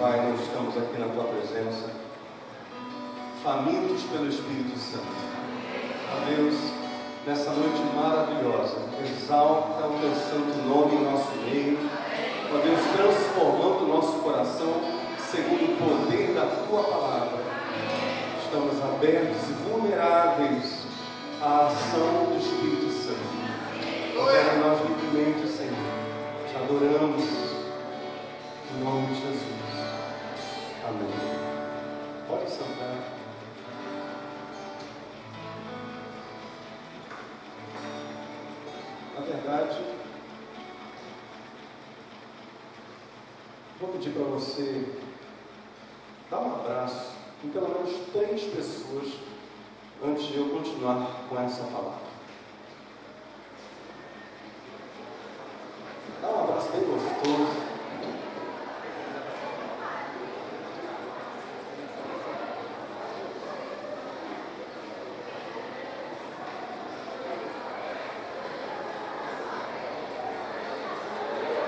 Pai, nós estamos aqui na Tua presença, famintos pelo Espírito Santo. Ó Deus, nessa noite maravilhosa, exalta o Teu santo nome em nosso meio. Ó Deus, transformando o nosso coração segundo o poder da Tua palavra. Estamos abertos e vulneráveis à ação do Espírito Santo. Opera em nós livremente, Senhor. Te adoramos em nome de Jesus. Amém. Pode sentar. Na verdade, vou pedir para você dar um abraço em pelo menos 3 pessoas antes de eu continuar com essa palavra. Dá um abraço bem gostoso.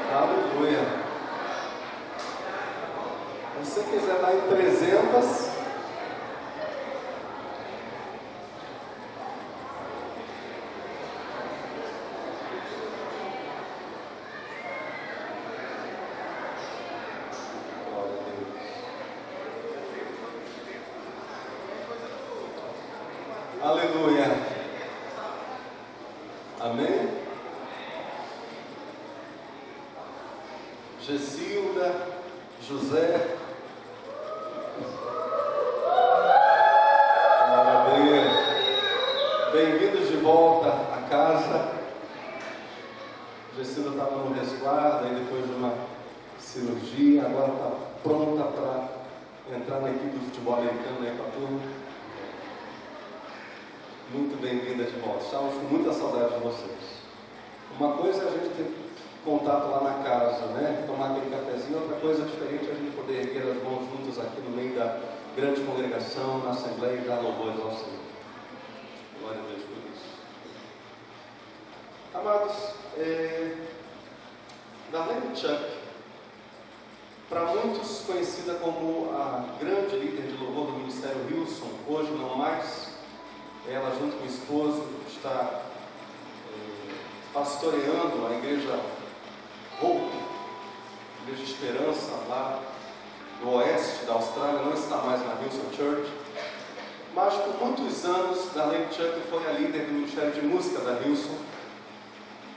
Aleluia. Se você quiser dar em 300, aleluia. Amém? Gessilda, José. Glória a Deus. Bem-vindos de volta a casa. Gessilda estava no resguardo, aí depois de uma cirurgia, agora está pronta para entrar na equipe do futebol americano aí para a turma. Muito bem-vinda de volta. Estávamos com muita saudade de vocês. Uma coisa é a gente ter contato lá na casa, né? Tomar aquele cafezinho, outra coisa diferente é a gente poder erguer as mãos juntos aqui no meio da grande congregação, na Assembleia, e dar louvores ao Senhor. Glória a Deus por isso. Amados, Darlene Chuck, para muitos conhecida como a grande líder de louvor do Ministério Wilson, hoje não mais. Ela, junto com o esposo, está pastoreando a igreja Hope, Igreja Esperança, lá no oeste da Austrália, não está mais na Wilson Church. Mas por muitos anos, Darlene Chuck foi a líder do Ministério de Música da Wilson.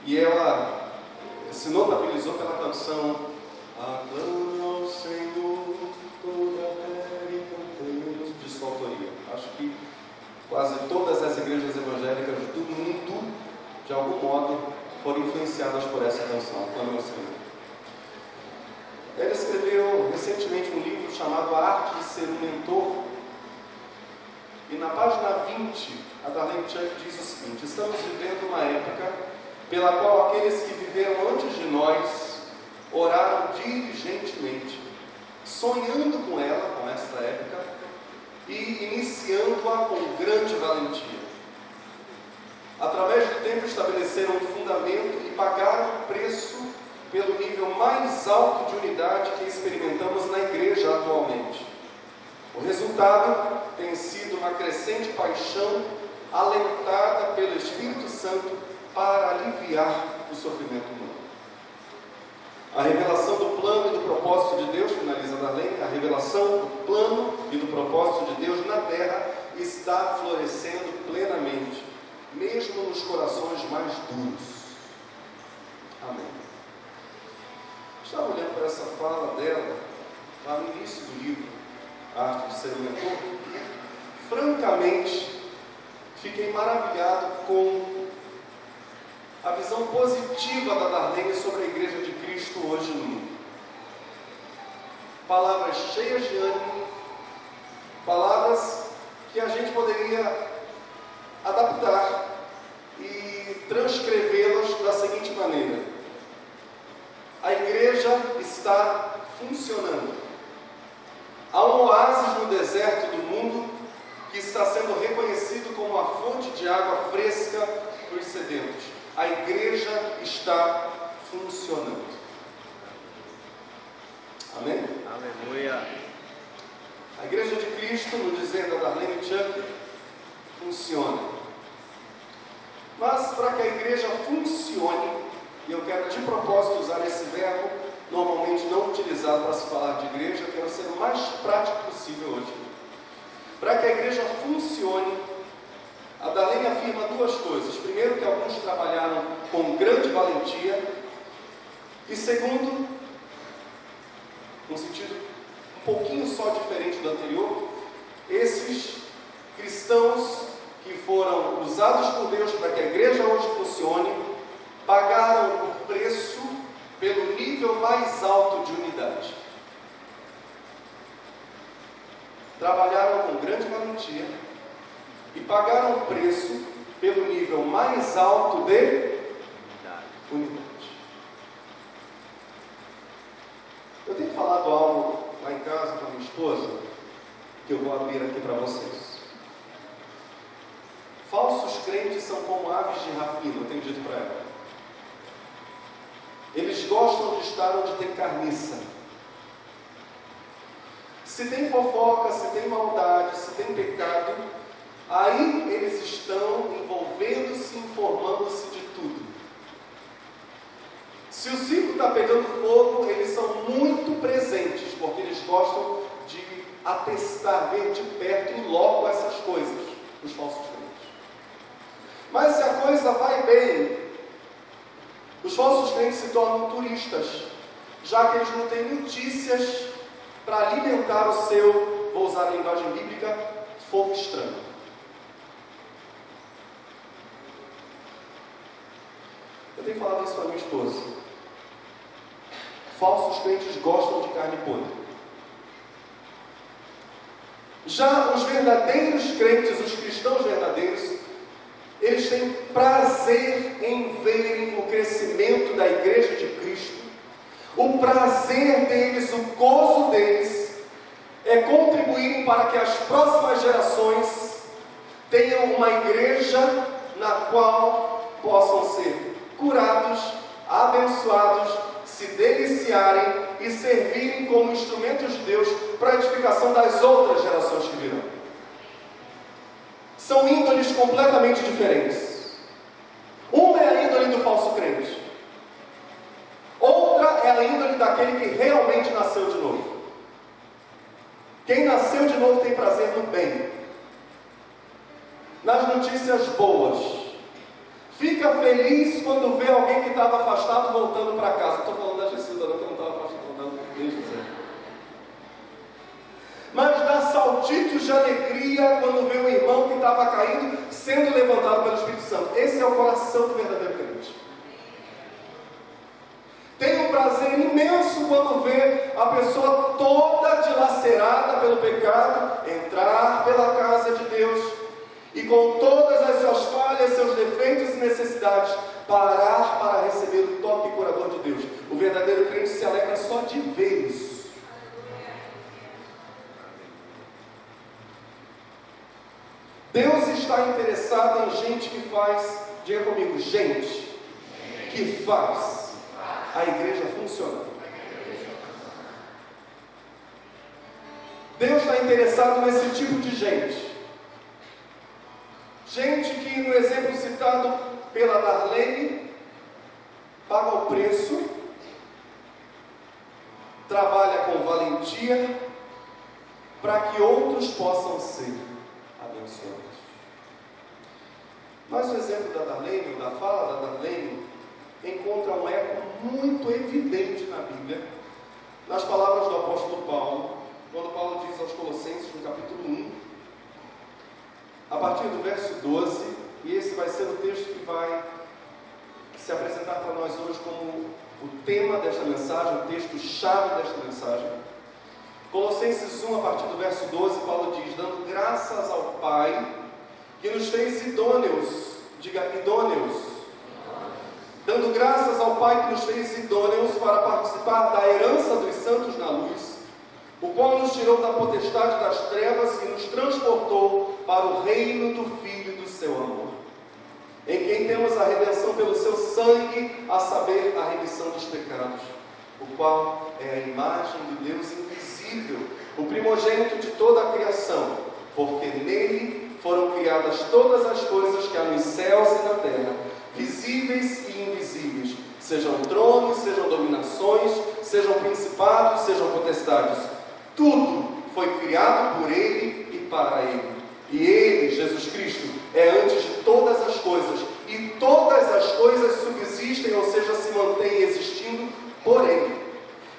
E ela se notabilizou pela canção Aclama ao Senhor toda a terra e cantemos, de sua autoria. Acho que quase todas as igrejas evangélicas do mundo, de algum modo, foram influenciadas por essa canção, Aclama ao Senhor. Ela escreveu recentemente um livro chamado A Arte de Ser um Mentor. E na página 20, a Darlene Chuck diz o seguinte: estamos vivendo uma época pela qual aqueles que viveram antes de nós oraram diligentemente, sonhando com ela, com esta época, e iniciando-a com grande valentia. Através do tempo estabeleceram um fundamento e pagaram o preço pelo nível mais alto de unidade que experimentamos na igreja atualmente. O resultado tem sido uma crescente paixão alentada pelo Espírito Santo para aliviar o sofrimento humano. A revelação do plano e do propósito de Deus, finaliza Darlene, a revelação do plano e do propósito de Deus na terra está florescendo plenamente, mesmo nos corações mais duros. Amém. Estava olhando para essa fala dela, lá no início do livro, A Arte de Ser um Mentor. Francamente, fiquei maravilhado com a visão positiva da Darlene sobre a Igreja de Cristo hoje no mundo. Palavras cheias de ânimo, palavras que a gente poderia adaptar e transcrevê-las da seguinte maneira: a igreja está funcionando. Há um oásis no deserto do mundo que está sendo reconhecido como a fonte de água fresca para os sedentos. A igreja está funcionando. Amém? Aleluia. A Igreja de Cristo, no dizer da Darlene Chuck, funciona. Mas para que a igreja funcione, e eu quero de propósito usar esse verbo, normalmente não utilizado para se falar de igreja, eu quero ser o mais prático possível hoje. Para que a igreja funcione, a Darlene afirma duas coisas. Primeiro, que alguns trabalharam com grande valentia. E segundo, num sentido um pouquinho só diferente do anterior, esses cristãos que foram usados por Deus para que a igreja hoje funcione, pagaram o preço pelo nível mais alto de unidade. Trabalharam com grande valentia e pagaram o preço pelo nível mais alto de unidade. Eu tenho falado algo lá em casa com a minha esposa, que eu vou abrir aqui para vocês. Falsos crentes são como aves de rapina, eu tenho dito para ela. Eles gostam de estar onde tem carniça. Se tem fofoca, se tem maldade, se tem pecado, aí eles estão envolvendo-se, informando-se de tudo. Se o circo está pegando fogo, eles são muito presentes, porque eles gostam de atestar, ver de perto e logo essas coisas, os falsos crentes. Mas se a coisa vai bem, os falsos crentes se tornam turistas, já que eles não têm notícias para alimentar o seu, vou usar a linguagem bíblica, fogo estranho. Eu tenho falado isso para minha esposa. Falsos crentes gostam de carne podre. Já os verdadeiros crentes, os cristãos verdadeiros, eles têm prazer em verem o crescimento da igreja de Cristo. O prazer deles, o gozo deles, é contribuírem para que as próximas gerações tenham uma igreja na qual possam ser curados, abençoados, se deliciarem e servirem como instrumentos de Deus para a edificação das outras gerações que virão. São índoles completamente diferentes. Uma é a índole do falso crente. Outra é a índole daquele que realmente nasceu de novo. Quem nasceu de novo tem prazer no bem, nas notícias boas. Fica feliz quando vê alguém que estava afastado voltando para casa. Estou falando da Gessilda, não, que não estava afastado voltando desde sempre. Mas dá saltitos de alegria quando vê o irmão que estava caindo sendo levantado pelo Espírito Santo. Esse é o coração do verdadeiro crente. Tem um prazer imenso quando vê a pessoa toda dilacerada pelo pecado entrar pela casa de Deus e com todas as suas falhas, seus defeitos e necessidades, parar para receber o toque curador de Deus. O verdadeiro crente se alegra só de ver isso. Deus está interessado em gente que faz, diga comigo, gente que faz a igreja funcionar. Deus está interessado nesse tipo de gente. Gente que, no exemplo citado pela Darlene, paga o preço, trabalha com valentia, para que outros possam ser abençoados. Mas o exemplo da Darlene, da fala da Darlene, encontra um eco muito evidente na Bíblia, nas palavras do apóstolo Paulo, quando Paulo diz aos Colossenses, no capítulo 1, a partir do verso 12, e esse vai ser o texto que vai se apresentar para nós hoje como o tema desta mensagem, o texto-chave desta mensagem. Colossenses 1, a partir do verso 12, Paulo diz: dando graças ao Pai, que nos fez idôneos, diga idôneos, dando graças ao Pai que nos fez idôneos para participar da herança dos santos na luz, o qual nos tirou da potestade das trevas e nos transportou para o reino do Filho do seu amor, em quem temos a redenção pelo seu sangue, a saber, a remissão dos pecados. o qual é a imagem do Deus invisível, o primogênito de toda a criação, porque nele foram criadas todas as coisas que há nos céus e na terra, visíveis e invisíveis, sejam tronos, sejam dominações, sejam principados, sejam potestades. Tudo foi criado por Ele e para Ele. E Ele, Jesus Cristo, é antes de todas as coisas, e todas as coisas subsistem, ou seja, se mantêm existindo por Ele.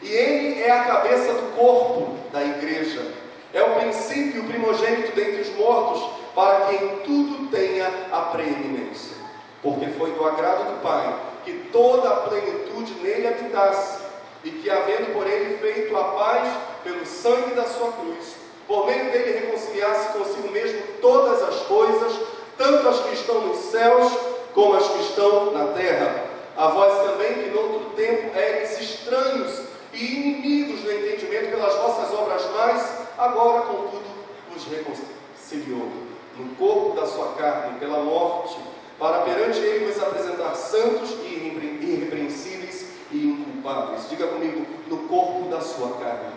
E Ele é a cabeça do corpo da igreja. É o princípio, o primogênito dentre os mortos, para que em tudo tenha a preeminência. Porque foi do agrado do Pai que toda a plenitude nele habitasse, e que, havendo por Ele feito a paz pelo sangue da sua cruz, por meio dele reconciliasse consigo mesmo todas as coisas, tanto as que estão nos céus, como as que estão na terra. A vós também, que noutro tempo éreis estranhos e inimigos no entendimento pelas vossas obras mais, agora, contudo, vos reconciliou no corpo da sua carne, pela morte, para perante Ele vos apresentar santos e irrepreensíveis e inculpáveis. Diga comigo, no corpo da sua carne.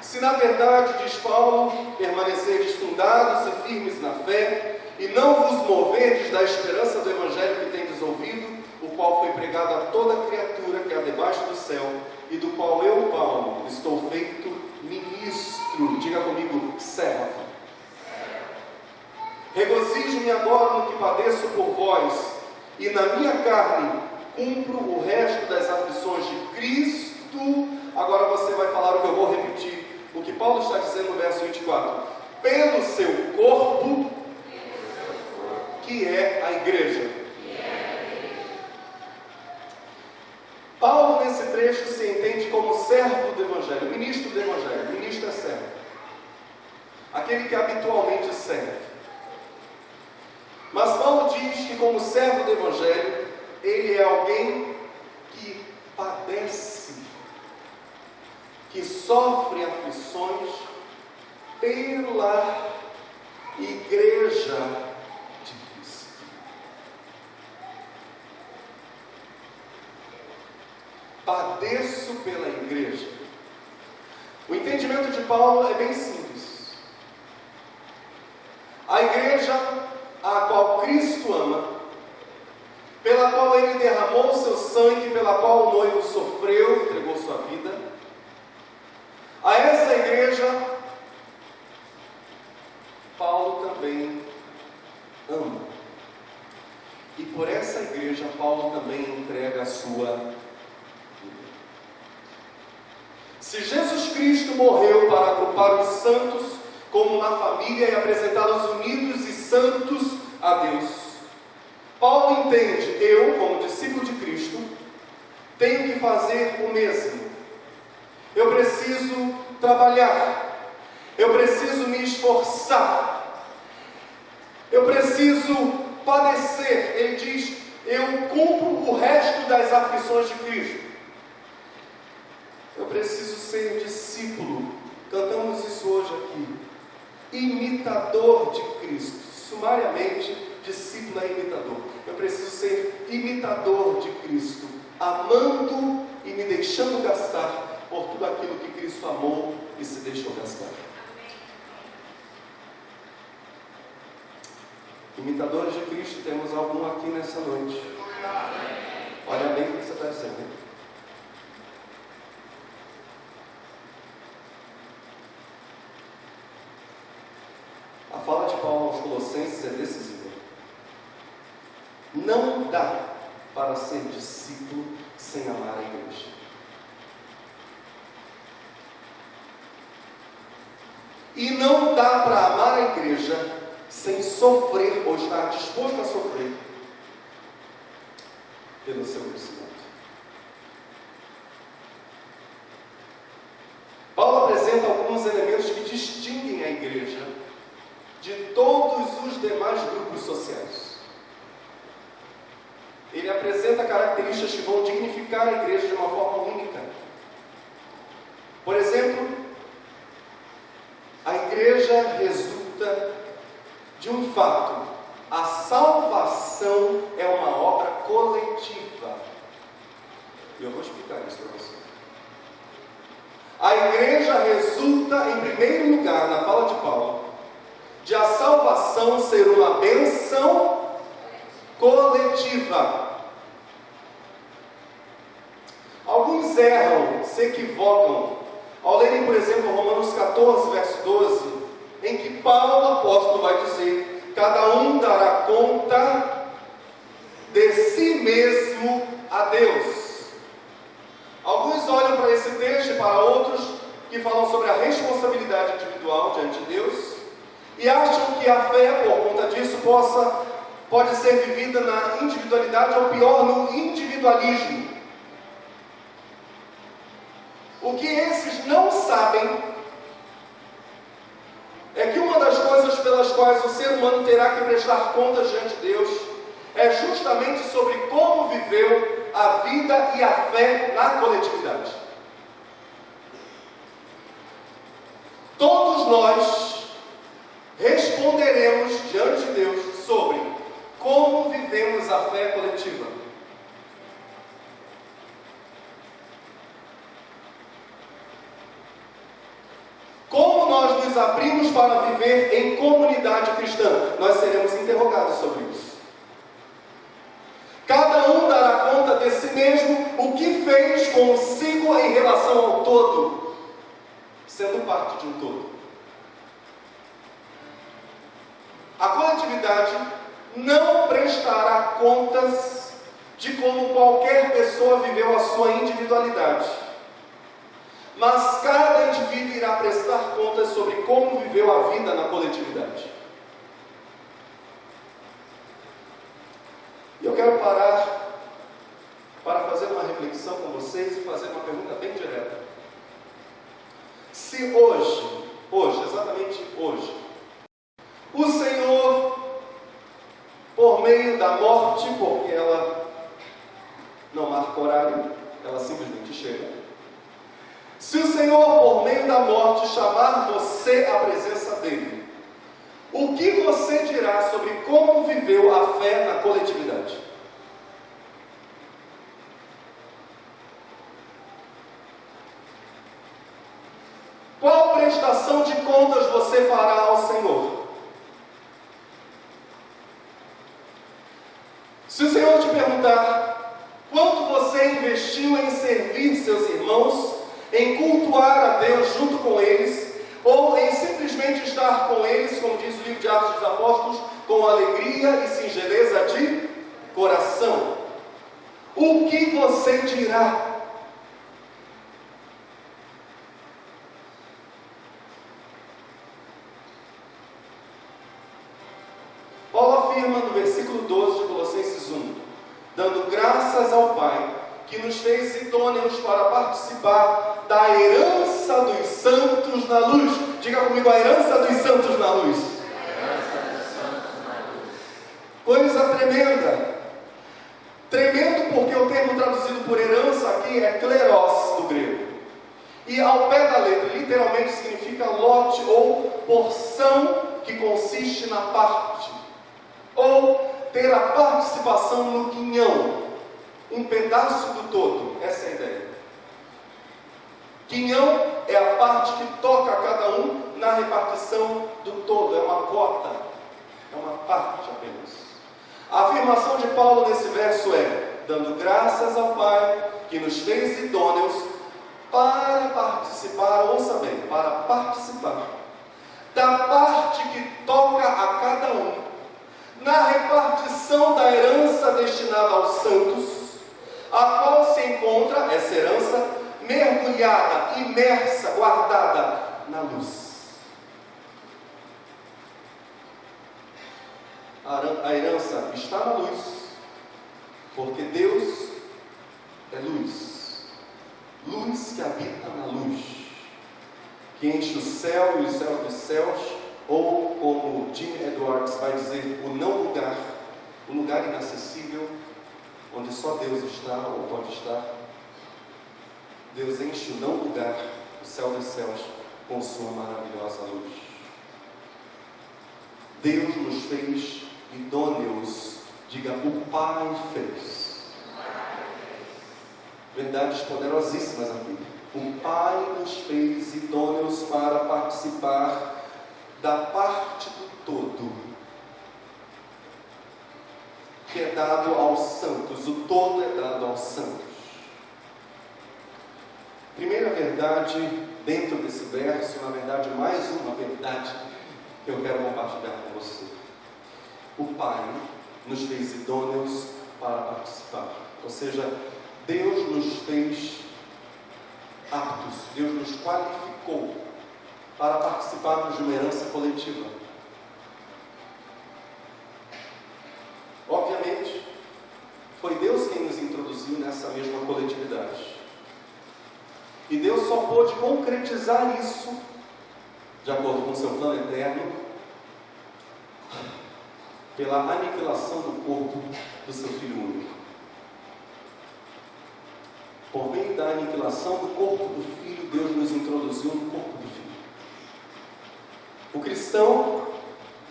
Se na verdade, diz Paulo, permanecerdes fundados e firmes na fé, e não vos moverdes da esperança do Evangelho que tendes ouvido, o qual foi pregado a toda criatura que há debaixo do céu, e do qual eu, Paulo, estou feito ministro. Diga comigo, servo. Regozijo-me agora no que padeço por vós, e na minha carne cumpro o resto das aflições de Cristo. Agora você vai falar o que eu vou repetir, o que Paulo está dizendo no verso 24. Pelo seu corpo, que é a igreja. Paulo, nesse trecho, se entende como servo do Evangelho, ministro do Evangelho. Ministro é servo, aquele que habitualmente serve. Mas Paulo diz que, como servo do Evangelho, ele é alguém que padece, que sofre aflições pela igreja de Cristo. Padeço pela igreja. O entendimento de Paulo é bem simples. A igreja a qual Cristo ama, pela qual Ele derramou o seu sangue, pela qual o noivo sofreu, entregou sua vida, a essa igreja, Paulo também ama. E por essa igreja, Paulo também entrega a sua vida. Se Jesus Cristo morreu para agrupar os santos como na família e apresentá-los unidos e santos a Deus, Paulo entende, eu, como discípulo de Cristo, tenho que fazer o mesmo. Eu preciso trabalhar, eu preciso me esforçar, eu preciso padecer. Ele diz, eu cumpro o resto das aflições de Cristo. Eu preciso ser discípulo, cantamos isso hoje aqui, imitador de Cristo. Sumariamente, discípulo é imitador. Eu preciso ser imitador de Cristo, amando e me deixando gastar por tudo aquilo que Cristo amou e se deixou gastar. Imitadores de Cristo, temos algum aqui nessa noite. Olha bem o que você está dizendo, hein? A fala de Paulo aos Colossenses é decisiva. Não dá para ser discípulo sem amar a igreja. E não dá para amar a igreja sem sofrer ou estar disposto a sofrer pelo seu crescimento. Paulo apresenta alguns elementos que distinguem a igreja de todos os demais grupos sociais. Ele apresenta características que vão dignificar a igreja de uma forma única. Por exemplo, a igreja resulta de um fato: a salvação é uma obra coletiva. E eu vou explicar isso para você. A igreja resulta, em primeiro lugar, na fala de Paulo, de a salvação ser uma bênção coletiva. Alguns erram, se equivocam, ao lerem, por exemplo, Romanos 14, verso 12, em que Paulo, apóstolo, vai dizer: cada um dará conta de si mesmo a Deus. Alguns olham para esse texto e para outros que falam sobre a responsabilidade individual diante de Deus e acham que a fé, por conta disso, pode ser vivida na individualidade ou pior, no individualismo. O que esses não sabem é que uma das coisas pelas quais o ser humano terá que prestar contas diante de Deus é justamente sobre como viveu a vida e a fé na coletividade. Todos nós responderemos diante de Deus sobre como vivemos a fé coletiva. Como nós nos abrimos para viver em comunidade cristã? Nós seremos interrogados sobre isso. Cada um dará conta de si mesmo o que fez consigo em relação ao todo, sendo parte de um todo. A coletividade não prestará contas de como qualquer pessoa viveu a sua individualidade, mas cada indivíduo irá prestar contas sobre como viveu a vida na coletividade. E eu quero parar para fazer uma reflexão com vocês e fazer uma pergunta bem direta. Se hoje, exatamente hoje, o Senhor, por meio da morte, porque ela não marca horário, ela simplesmente chega. Se o Senhor, por meio da morte, chamar você à presença dEle, o que você dirá sobre como viveu a fé na coletividade? Qual prestação de contas você fará ao Senhor? Se o Senhor te perguntar quanto você investiu em servir seus irmãos, em cultuar a Deus junto com eles, ou em simplesmente estar com eles, como diz o livro de Atos dos Apóstolos, com alegria e singeleza de coração, o que você dirá? Paulo afirma no versículo 12 de Colossenses 1, dando graças ao Pai, que nos fez idôneos para participar da herança dos santos na luz. Diga comigo, a herança dos santos na luz. Coisa tremenda. Tremendo porque o termo traduzido por herança aqui é kleros, do grego. E ao pé da letra, literalmente significa lote ou porção que consiste na parte. Ou ter a participação no quinhão. Um pedaço do todo, essa é a ideia. Quinhão é a parte que toca a cada um na repartição do todo, é uma cota, é uma parte apenas. A afirmação de Paulo nesse verso é: dando graças ao Pai que nos fez idôneos para participar, ouça bem, para participar da parte que toca a cada um na repartição da herança destinada aos santos, a qual se encontra essa herança mergulhada, imersa, guardada na luz. A herança está na luz, porque Deus é luz. Luz que habita na luz, que enche o céu e o céu dos céus, ou como Jim Edwards vai dizer, o não lugar, o lugar inacessível, onde só Deus está ou pode estar. Deus enche o não lugar, o céu dos céus, com sua maravilhosa luz. Deus nos fez idôneos, diga, o Pai fez. verdades poderosíssimas aqui. O Pai nos fez idôneos para participar da parte do todo que é dado aos santos. O todo é dado aos santos. Primeira verdade dentro desse verso, na verdade mais uma verdade que eu quero compartilhar com você. O Pai nos fez idôneos para participar. Ou seja, Deus nos fez aptos, Deus nos qualificou para participarmos de uma herança coletiva. Obviamente, foi Deus quem nos introduziu nessa mesma coletividade. E Deus só pôde concretizar isso, de acordo com o seu plano eterno, pela aniquilação do corpo do seu Filho único. Por meio da aniquilação do corpo do Filho, Deus nos introduziu no corpo do Filho. O cristão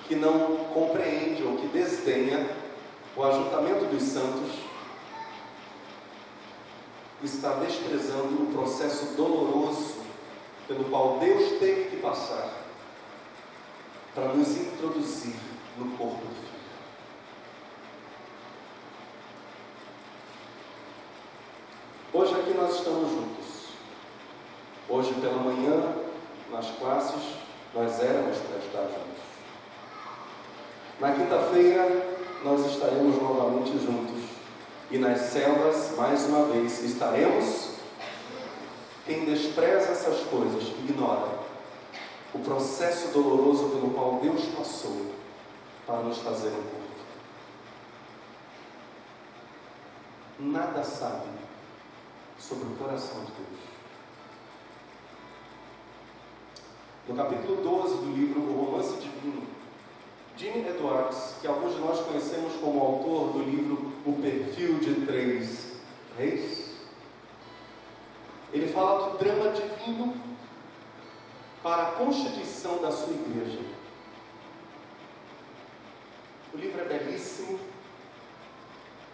que não compreende ou que desdenha o ajuntamento dos santos está desprezando o processo doloroso pelo qual Deus teve que passar para nos introduzir no corpo do Filho. Hoje aqui nós estamos juntos. Hoje pela manhã, nas classes, nós éramos para estar juntos. Na quinta-feira, nós estaremos novamente juntos. E nas células, mais uma vez, estaremos. Quem despreza essas coisas, ignora o processo doloroso pelo qual Deus passou para nos fazer um corpo. Nada sabe sobre o coração de Deus. No capítulo 12 do livro O Romance Divino, Jim Edwards, que alguns de nós conhecemos como autor do livro O Perfil de Três Reis, ele fala do drama divino para a constituição da sua igreja. O livro é belíssimo.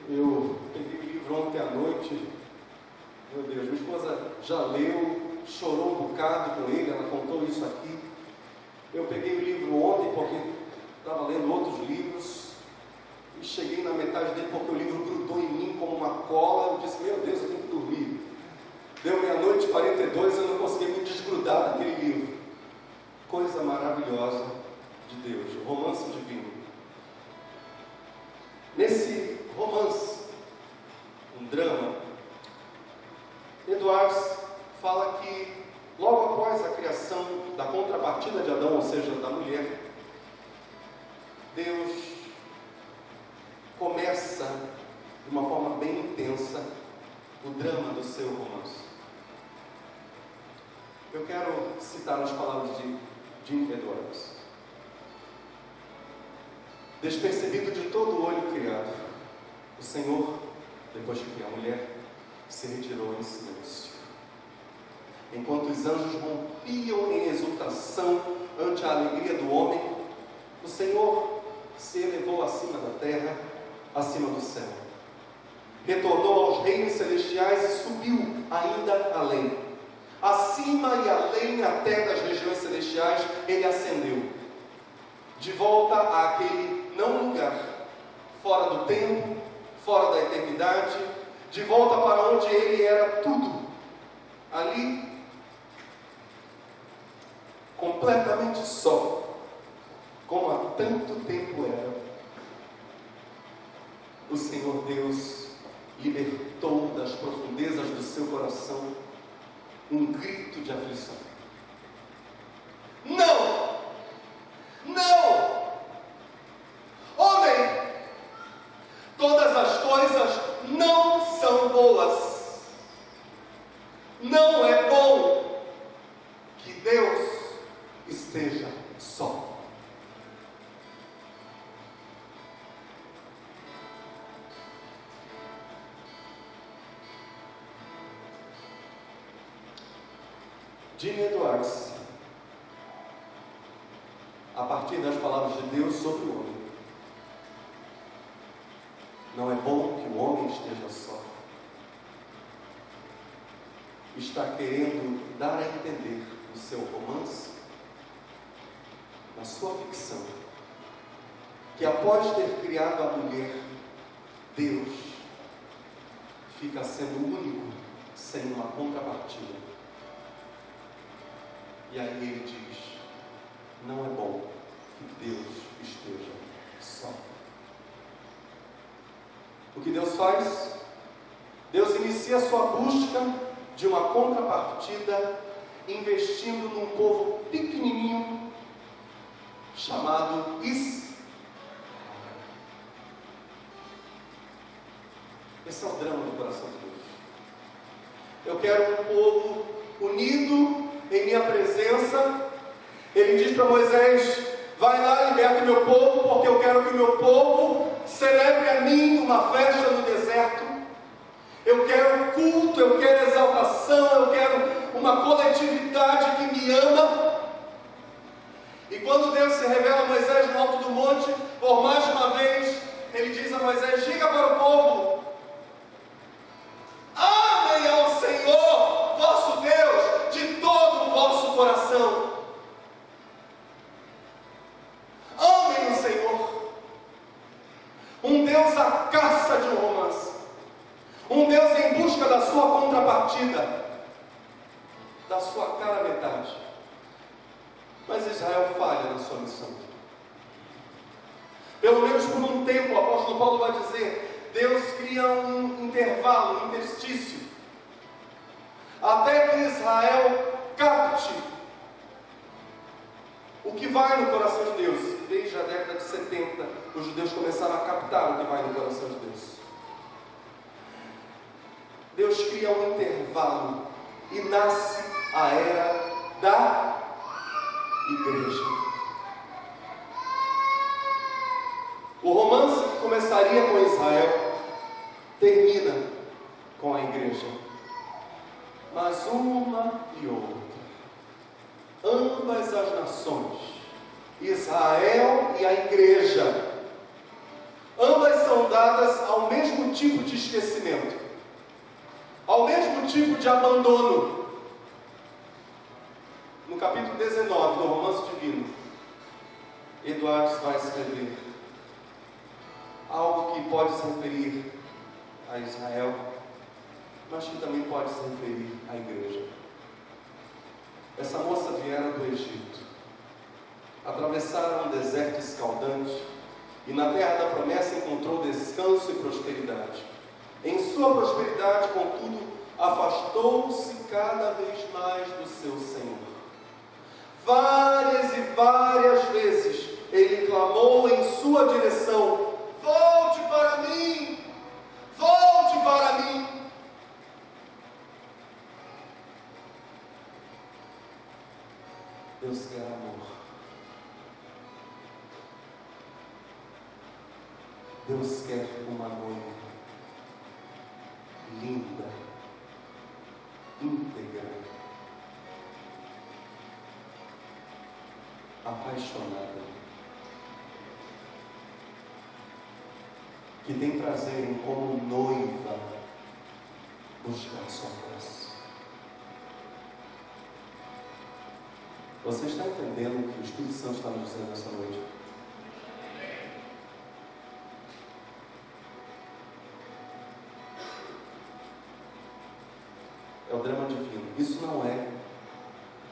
Eu peguei o livro ontem à noite. Meu Deus, minha esposa já leu, chorou um bocado com ele, ela contou isso aqui. Eu peguei o livro ontem porque estava lendo outros livros e cheguei na metade dele porque o livro grudou em mim como uma cola. Eu disse, meu Deus, eu tenho que dormir. Deu meia-noite e 42, eu não consegui me desgrudar daquele livro. Coisa maravilhosa de Deus, o romance divino. Nesse romance, um drama, Edwards fala que logo após a criação da contrapartida de Adão, ou seja, da mulher, Deus começa de uma forma bem intensa o drama do seu romance. Eu quero citar as palavras de Jim Edwards. Despercebido de todo o olho criado, o Senhor, depois de criar a mulher, se retirou em silêncio. Enquanto os anjos rompiam em exultação ante a alegria do homem, o Senhor se elevou acima da terra, acima do céu. Retornou aos reinos celestiais e subiu ainda além. Acima e além até das regiões celestiais, ele ascendeu. De volta àquele não lugar, fora do tempo, fora da eternidade, de volta para onde ele era tudo. Ali, completamente só, como há tanto tempo era, o Senhor Deus libertou das profundezas do seu coração um grito de aflição. Não! Não! Homem! Todas as coisas não são boas. Não é bom que Deus esteja só. Jim Edwards, a partir das palavras de Deus sobre o homem: não é bom que o homem esteja só. está querendo dar a entender no seu romance, na sua ficção, que após ter criado a mulher, Deus fica sendo único, sem uma contrapartida. E aí ele diz: não é bom que Deus esteja só. O que Deus faz? Deus inicia a sua busca de uma contrapartida, investindo num povo pequenininho chamado Israel. Esse é o drama do coração de Deus. Eu quero um povo unido em minha presença. Ele diz para Moisés: vai lá, liberta o meu povo, porque eu quero que o meu povo celebre a mim uma festa no deserto. Eu quero culto, eu quero exaltação, eu quero uma coletividade que me ama. E quando Deus se revela a Moisés no alto do monte, por mais uma vez, ele diz a Moisés: diga para o povo: amem ao Senhor, vosso Deus, de todo o vosso coração. Amem o Senhor. Um Deus à caça de um romance. Um Deus em busca da sua contrapartida, da sua cara metade. Mas Israel falha na sua missão. Pelo menos por um tempo, o apóstolo Paulo vai dizer, Deus cria um intervalo, um interstício, até que Israel capte o que vai no coração de Deus. Desde a década de 70, os judeus começaram a captar o que vai no coração de Deus. Deus cria um intervalo e nasce a era da igreja. O romance que começaria com Israel termina com a igreja. Mas uma e outra, ambas as nações, Israel e a igreja, ambas são dadas ao mesmo tipo de esquecimento, ao mesmo tipo de abandono. No capítulo 19 do Romance Divino, Edwards vai escrever algo que pode se referir a Israel, mas que também pode se referir à igreja. Essa moça viera do Egito, atravessaram um deserto escaldante e na terra da promessa encontrou descanso e prosperidade. Em sua prosperidade, contudo, afastou-se cada vez mais do seu Senhor. Várias e várias vezes ele clamou em sua direção: volte para mim, volte para mim. Deus quer amor. Deus quer uma noiva linda, íntegra, apaixonada, que tem prazer em, como noiva, buscar sua face. Você está entendendo o que o Espírito Santo está nos dizendo nessa noite? É o drama divino. Isso não é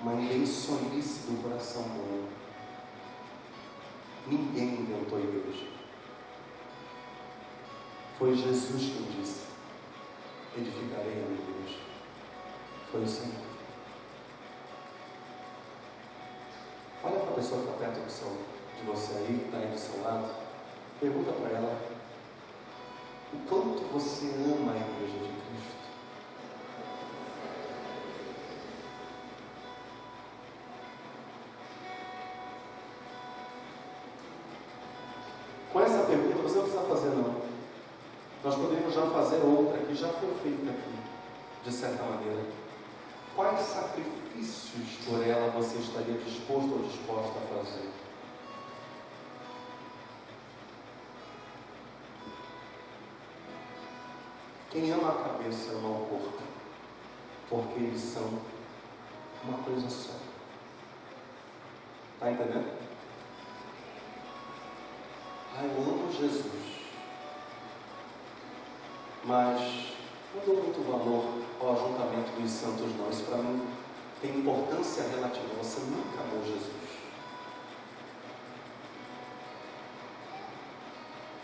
uma invenções do coração humano. Ninguém inventou a igreja. Foi Jesus quem disse: edificarei a minha igreja. Foi o Senhor. Olha para a pessoa que está perto de você aí, que está aí do seu lado. Pergunta para ela: o quanto você ama a igreja de Cristo? Com essa pergunta você não precisa fazer não. Nós poderíamos já fazer outra que já foi feita aqui, de certa maneira. Quais sacrifícios por ela você estaria disposto ou disposta a fazer? Quem ama a cabeça ama o corpo. porque eles são uma coisa só. Está entendendo? Eu amo Jesus, mas não dou muito valor ao ajuntamento dos santos, não. Isso para mim tem importância relativa. Você nunca amou Jesus.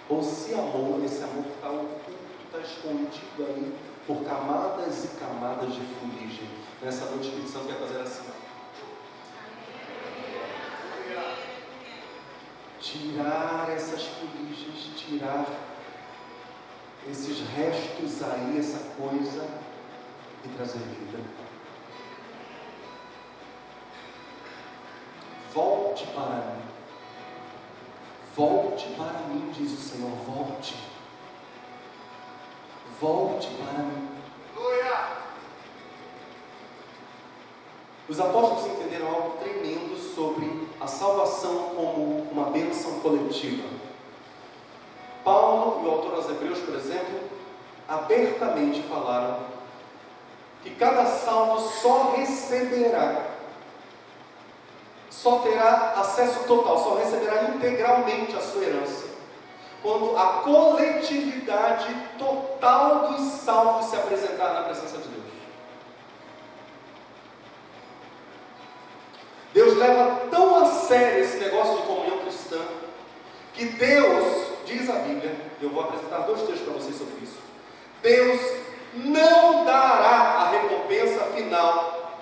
Ou se amou, esse amor está oculto, está escondido aí por camadas e camadas de fuligem. Nessa noite, o Espírito Santo quer fazer assim: tirar essas fuligens, tirar esses restos aí, essa coisa, e trazer vida. Volte para mim. Volte para mim, diz o Senhor. Volte. Volte para mim. Os apóstolos entenderam algo tremendo sobre a salvação como uma bênção coletiva. Paulo e o autor aos Hebreus, por exemplo, abertamente falaram que cada salvo só receberá, só terá acesso total, só receberá integralmente a sua herança, quando a coletividade total dos salvos se apresentar na presença de Deus. Deus leva tão a sério esse negócio de comunhão cristã, que Deus, diz a Bíblia, eu vou apresentar 2 textos para vocês sobre isso, Deus não dará a recompensa final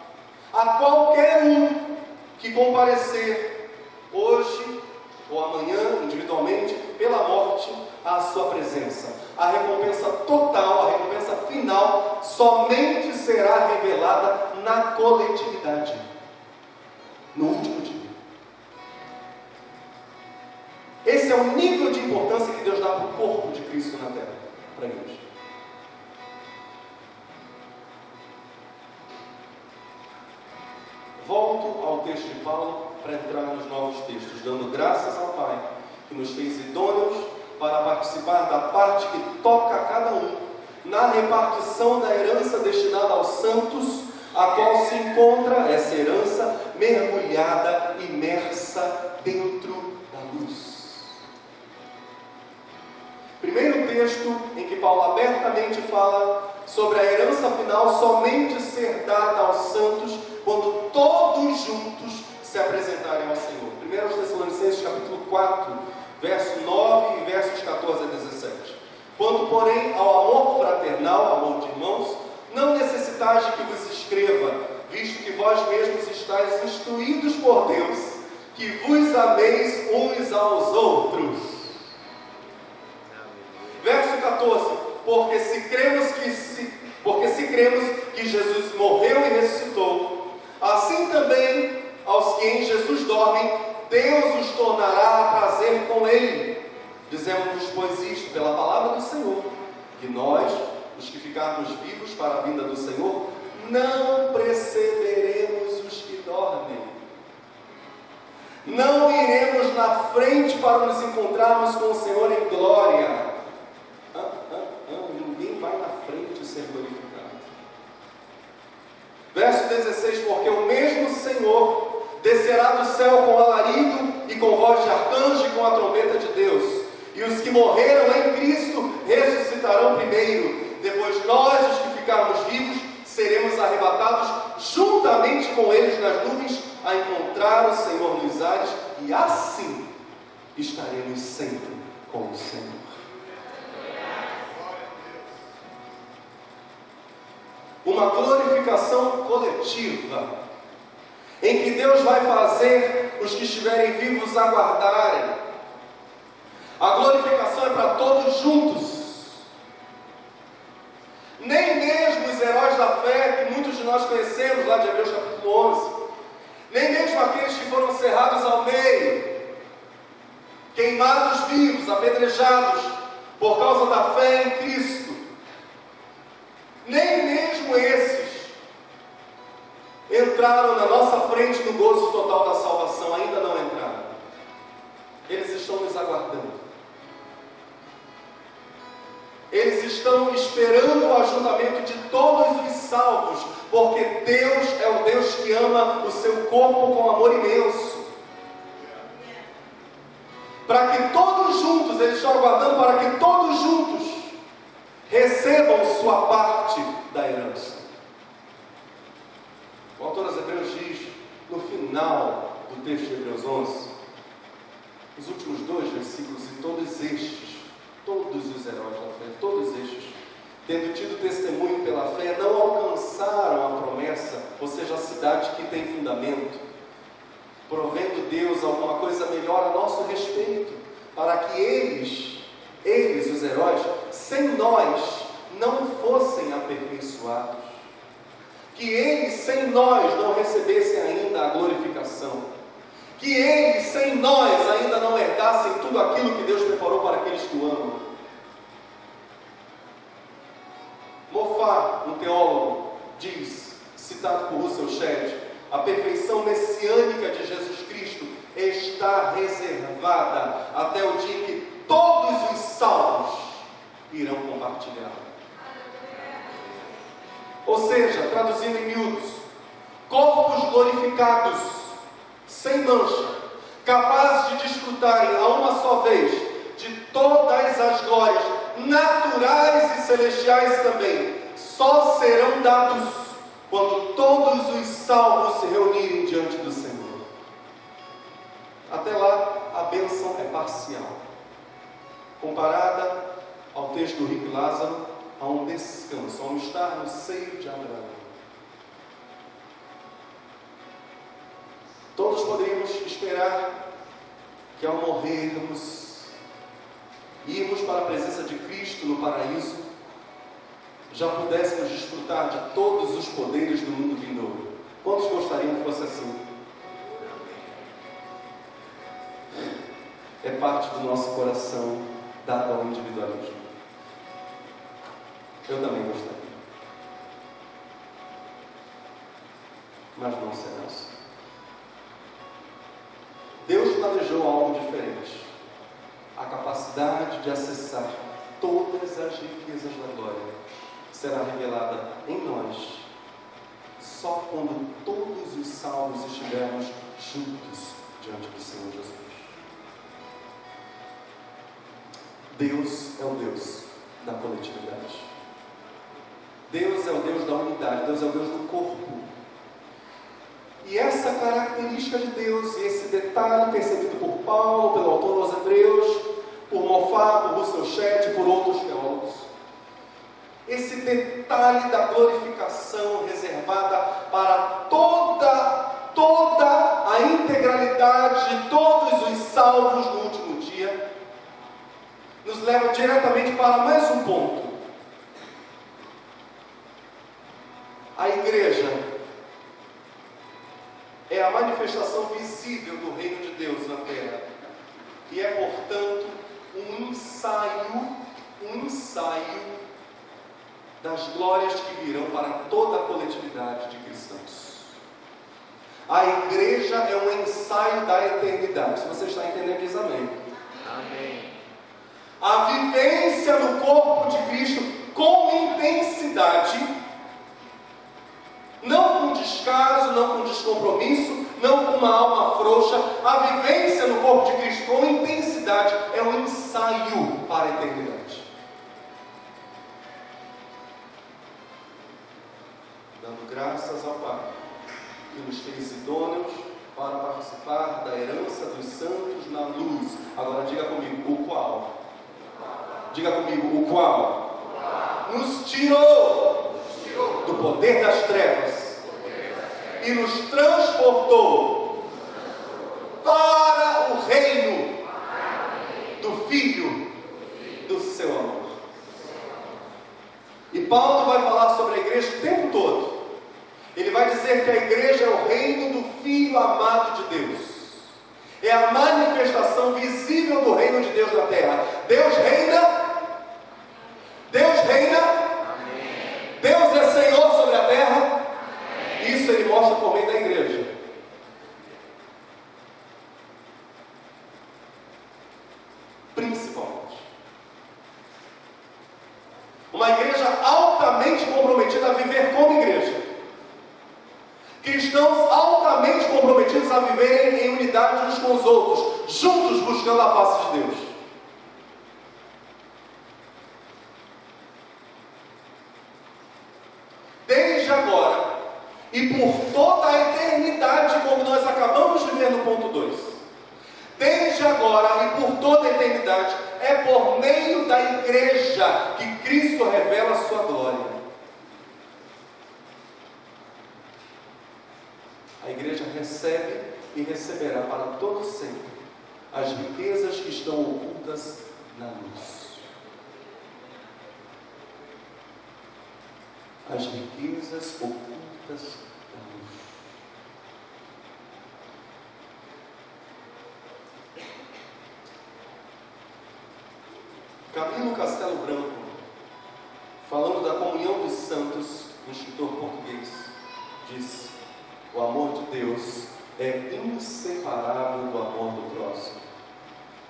a qualquer um que comparecer hoje ou amanhã, individualmente, pela morte, à sua presença. A recompensa total, a recompensa final, somente será revelada na coletividade, no último dia. Esse é o nível de importância que Deus dá para o corpo de Cristo na terra, para a igreja. Volto ao texto de Paulo para entrar nos novos textos, dando graças ao Pai, que nos fez idôneos para participar da parte que toca a cada um, na repartição da herança destinada aos santos, a qual se encontra essa herança mergulhada, imersa dentro da luz. Primeiro texto em que Paulo abertamente fala sobre a herança final somente ser dada aos santos quando todos juntos se apresentarem ao Senhor. 1 Tessalonicenses capítulo 4, verso 9 e versos 14 a 17. Quanto, porém, ao amor fraternal, amor de irmãos, não necessitais de que vos escreva, visto que vós mesmos estáis instruídos por Deus, que vos ameis uns aos outros. Verso 14. Porque se cremos que Jesus morreu e ressuscitou, assim também aos que em Jesus dormem, Deus os tornará a trazer com Ele. Dizemos-vos, pois, isto pela palavra do Senhor, que nós, os que ficarmos vivos para a vinda do Senhor, não precederemos os que dormem. Não iremos na frente para nos encontrarmos com o Senhor em glória. Ninguém vai na frente ser glorificado. Verso 16. Porque o mesmo Senhor descerá do céu com alarido e com voz de arcanjo e com a trombeta de Deus. E os que morreram em Cristo ressuscitarão primeiro. Depois nós, os que ficarmos vivos, seremos arrebatados juntamente com eles nas nuvens a encontrar o Senhor nos ares, e assim estaremos sempre com o Senhor. Uma glorificação coletiva, em que Deus vai fazer os que estiverem vivos aguardarem. A glorificação é para todos juntos. Nem mesmo os heróis da fé, que muitos de nós conhecemos, lá de Hebreus capítulo 11, nem mesmo aqueles que foram cerrados ao meio, queimados vivos, apedrejados, por causa da fé em Cristo, nem mesmo esses entraram na nossa frente no gozo total da salvação, ainda não entraram. Eles estão nos aguardando. Eles estão esperando o ajuntamento de todos os salvos, porque Deus é o Deus que ama o seu corpo com amor imenso. Para que todos juntos, eles estão aguardando para que todos juntos recebam sua parte da herança. O autor aos Hebreus diz, no final do texto de Hebreus 11, os últimos 2 versículos, e todos os heróis da fé, todos estes, tendo tido testemunho pela fé, não alcançaram a promessa, ou seja, a cidade que tem fundamento, provendo Deus alguma coisa melhor a nosso respeito, para que eles, os heróis, sem nós, não fossem aperfeiçoados, que eles, sem nós, não recebessem ainda a glorificação, que eles, sem nós, ainda não herdassem tudo aquilo que Deus preparou para aqueles que o amam. Moffat, um teólogo, diz, citado por Russell Shedd, a perfeição messiânica de Jesus Cristo está reservada até o dia em que todos os salvos irão compartilhar. Ou seja, traduzindo em miúdos, corpos glorificados, sem mancha, capazes de desfrutarem a uma só vez de todas as glórias, naturais e celestiais também, só serão dados quando todos os salvos se reunirem diante do Senhor. Até lá, a bênção é parcial. Comparada ao texto do rico e Lázaro, a um descanso, a um estar no seio de Abraão. Todos poderíamos esperar que ao morrermos, irmos para a presença de Cristo no paraíso, já pudéssemos desfrutar de todos os poderes do mundo vindouro. Quantos gostariam que fosse assim? É parte do nosso coração dado ao individualismo. Eu também gostaria. Mas não será assim. Deus planejou algo diferente. A capacidade de acessar todas as riquezas da glória será revelada em nós só quando todos os salvos estivermos juntos diante do Senhor Jesus. Deus é o Deus da coletividade. Deus é o Deus da unidade. Deus é o Deus do corpo. E essa característica de Deus, e esse detalhe percebido por Paulo, pelo autor aos Hebreus, por Moffat, por Russell Shedd e por outros teólogos, esse detalhe da glorificação reservada para toda a integralidade de todos os salvos no último dia, nos leva diretamente para mais um ponto. A igreja é a manifestação visível do reino de Deus na terra e é, portanto, um ensaio das glórias que virão para toda a coletividade de cristãos. A igreja é um ensaio da eternidade. Se você está entendendo, diz amém. Amém. A vivência no corpo de Cristo com intensidade, não com descaso, não com descompromisso, não com uma alma frouxa. A vivência no corpo de Cristo com intensidade é um ensaio para a eternidade. Dando graças ao Pai, que nos fez idôneos para participar da herança dos santos na luz. Agora diga comigo, o qual? Diga comigo, o qual? Nos tirou do poder das trevas e nos transportou para o reino do Filho do seu amor. E Paulo vai falar sobre a igreja o tempo todo. Ele vai dizer que a igreja é o reino do Filho amado de Deus. É a manifestação visível do reino de Deus na terra. Deus reina. Deus reina. Amém. Deus é Senhor sobre a terra. Amém. Isso Ele mostra por meio da igreja. Principalmente. Uma igreja altamente comprometida a viver como igreja. Cristãos altamente comprometidos a viverem em unidade uns com os outros, juntos buscando a face de Deus. Desde agora e por toda a eternidade, como nós acabamos de ver no ponto 2, desde agora e por toda a eternidade, é por meio da igreja que Cristo revela a sua glória. A igreja recebe e receberá para todo sempre as riquezas que estão ocultas na luz. As riquezas ocultas da luz. Camilo Castelo Branco, falando da comunhão dos santos, um escritor português, disse: o amor de Deus é inseparável do amor do próximo.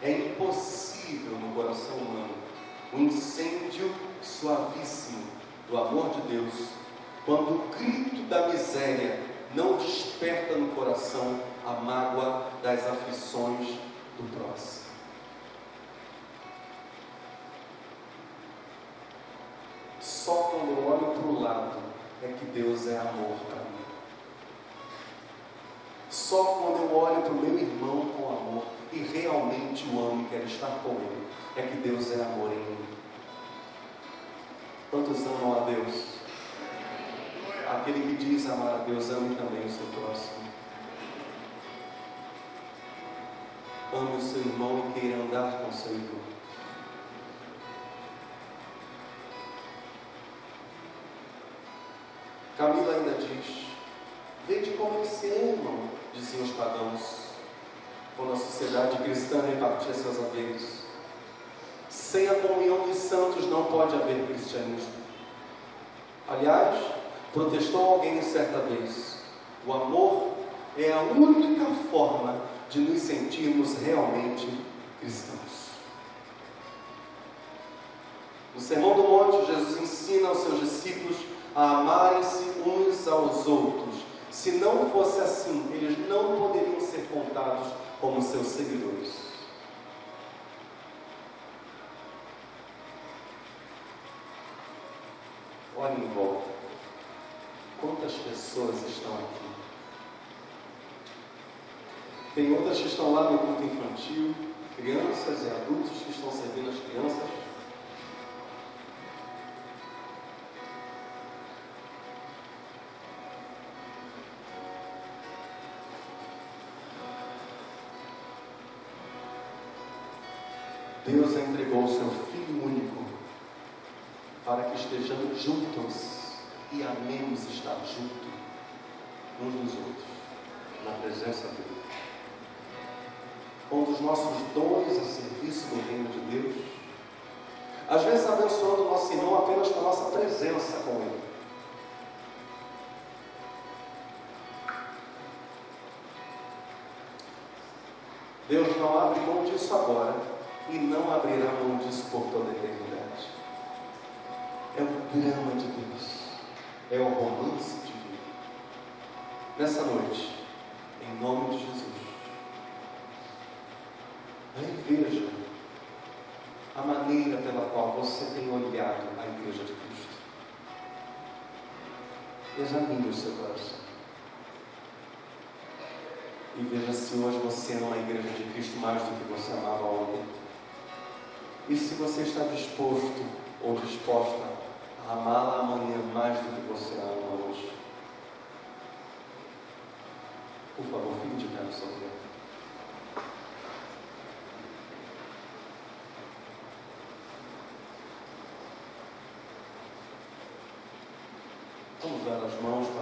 É impossível no coração humano o incêndio suavíssimo do amor de Deus, quando o grito da miséria não desperta no coração a mágoa das aflições do próximo. Só quando eu olho para o lado é que Deus é amor para mim. Só quando eu olho para o meu irmão com amor e realmente o amo e quero estar com ele, é que Deus é amor em mim. Quantos amam a Deus? Aquele que diz amar a Deus, ame também o seu próximo. Ame o seu irmão e queira andar com o seu irmão. Camila ainda diz: vede como eles se amam, diziam os pagãos, quando a sociedade cristã repartia seus haveres. Sem a comunhão dos santos não pode haver cristianismo. Aliás, protestou alguém certa vez: o amor é a única forma de nos sentirmos realmente cristãos. No Sermão do Monte, Jesus ensina aos seus discípulos a amarem-se uns aos outros. Se não fosse assim, eles não poderiam ser contados como seus seguidores. Olhem em volta. Quantas pessoas estão aqui? Tem outras que estão lá no culto infantil, crianças e adultos que estão servindo as crianças. Deus entregou o seu Filho único para que estejamos juntos e amemos estar juntos uns dos outros, na presença dele. Um dos nossos dons a serviço do reino de Deus, às vezes abençoando o nosso irmão apenas com a nossa presença com ele. Deus não abre mão disso agora e não abrirá mão disso por toda a eternidade. É o drama de Deus, é o romance divino. Nessa noite, em nome de Jesus, reveja a maneira pela qual você tem olhado a Igreja de Cristo. Examine o seu coração e veja se hoje você ama a Igreja de Cristo mais do que você amava ontem. E se você está disposto ou disposta a amá-la amanhã mais do que você a ama hoje. Por favor, fique de pé no seu lugar. Vamos dar as mãos.